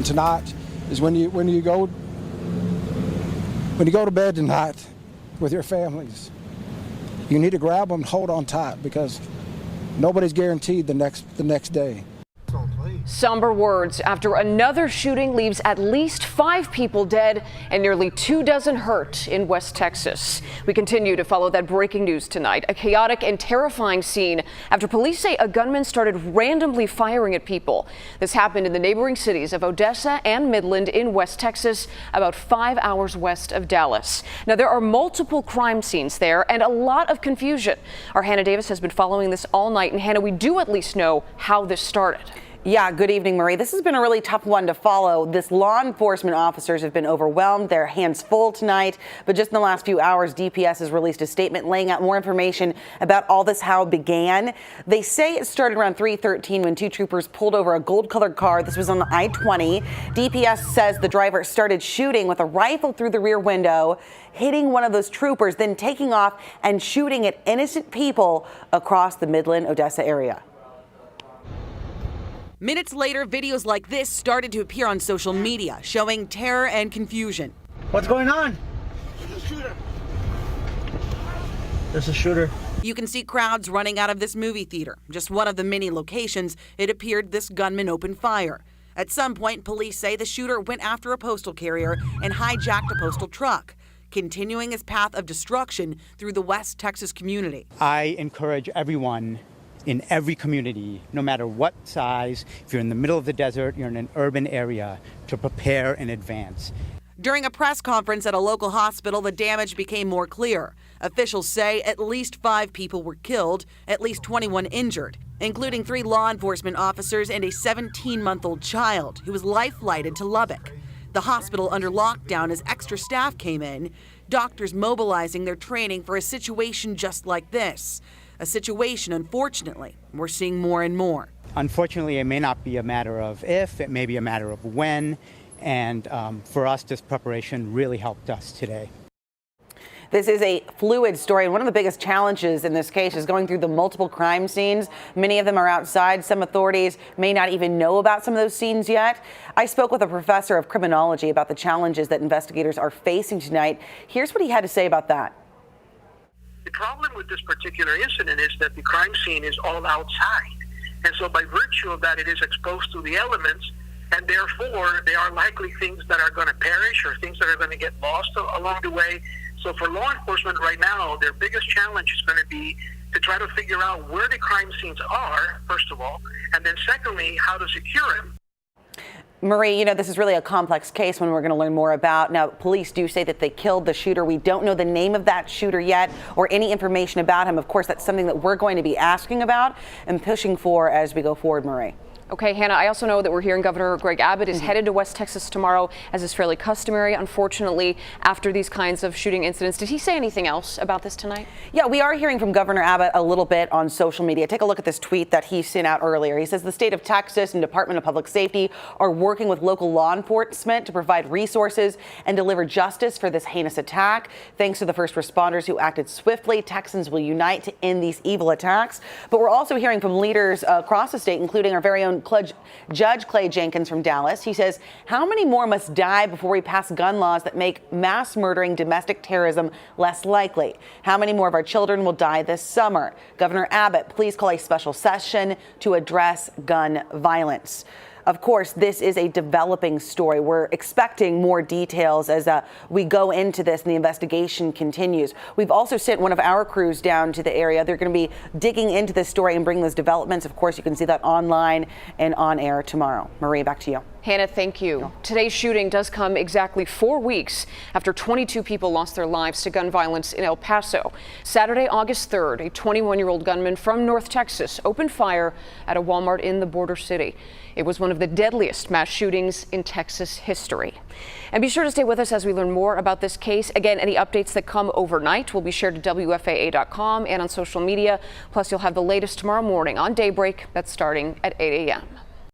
Tonight is when you go to bed tonight with your families, you need to grab them and hold on tight, because nobody's guaranteed the next day. Somber words after another shooting leaves at least 5 people dead and nearly 24 hurt in West Texas. We continue to follow that breaking news tonight. A chaotic and terrifying scene after police say a gunman started randomly firing at people. This happened in the neighboring cities of Odessa and Midland in West Texas, about 5 hours west of Dallas. Now, there are multiple crime scenes there and a lot of confusion. Our Hannah Davis has been following this all night. And Hannah, we do at least know how this started. Yeah, good evening, Marie. This has been a really tough one to follow. This law enforcement officers have been overwhelmed. Their hands full tonight. But just in the last few hours, DPS has released a statement laying out more information about all this, how it began. They say it started around 3:13 when 2 troopers pulled over a gold-colored car. This was on I-20. DPS says the driver started shooting with a rifle through the rear window, hitting one of those troopers, then taking off and shooting at innocent people across the Midland, Odessa area. Minutes later, videos like this started to appear on social media, showing terror and confusion. What's going on? There's a shooter. There's a shooter. You can see crowds running out of this movie theater, just one of the many locations it appeared this gunman opened fire. At some point, police say the shooter went after a postal carrier and hijacked a postal truck, continuing his path of destruction through the West Texas community. I encourage everyone in every community, no matter what size, if you're in the middle of the desert, you're in an urban area, to prepare in advance. During a press conference at a local hospital, the damage became more clear. Officials say at least 5 people were killed, at least 21 injured, including 3 law enforcement officers and a 17-month-old child who was life-flighted to Lubbock. The hospital under lockdown as extra staff came in, doctors mobilizing their training for a situation just like this. A situation, unfortunately, we're seeing more and more. Unfortunately, it may not be a matter of if, it may be a matter of when. And for us, this preparation really helped us today. This is a fluid story, and one of the biggest challenges in this case is going through the multiple crime scenes. Many of them are outside. Some authorities may not even know about some of those scenes yet. I spoke with a professor of criminology about the challenges that investigators are facing tonight. Here's what he had to say about that. The problem with this particular incident is that the crime scene is all outside. And so by virtue of that, it is exposed to the elements, and therefore there are likely things that are going to perish or things that are going to get lost along the way. So for law enforcement right now, their biggest challenge is going to be to try to figure out where the crime scenes are, first of all, and then secondly, how to secure them. Marie, you know, this is really a complex case, one we're going to learn more about. Now, police do say that they killed the shooter. We don't know the name of that shooter yet or any information about him. Of course, that's something that we're going to be asking about and pushing for as we go forward, Marie. Okay, Hannah, I also know that we're hearing Governor Greg Abbott is headed to West Texas tomorrow, as is fairly customary, unfortunately, after these kinds of shooting incidents. Did he say anything else about this tonight? Yeah, we are hearing from Governor Abbott a little bit on social media. Take a look at this tweet that he sent out earlier. He says the state of Texas and Department of Public Safety are working with local law enforcement to provide resources and deliver justice for this heinous attack. Thanks to the first responders who acted swiftly, Texans will unite to end these evil attacks. But we're also hearing from leaders across the state, including our very own Judge Clay Jenkins from Dallas. He says, how many more must die before we pass gun laws that make mass murdering domestic terrorism less likely? How many more of our children will die this summer? Governor Abbott, please call a special session to address gun violence. Of course, this is a developing story. We're expecting more details as we go into this and the investigation continues. We've also sent one of our crews down to the area. They're going to be digging into this story and bringing those developments. Of course, you can see that online and on air tomorrow. Marie, back to you. Hannah, thank you. Today's shooting does come exactly 4 weeks after 22 people lost their lives to gun violence in El Paso. Saturday, August 3rd, a 21-year-old gunman from North Texas opened fire at a Walmart in the border city. It was one of the deadliest mass shootings in Texas history. And be sure to stay with us as we learn more about this case. Again, any updates that come overnight will be shared at WFAA.com and on social media. Plus, you'll have the latest tomorrow morning on Daybreak. That's starting at 8 a.m.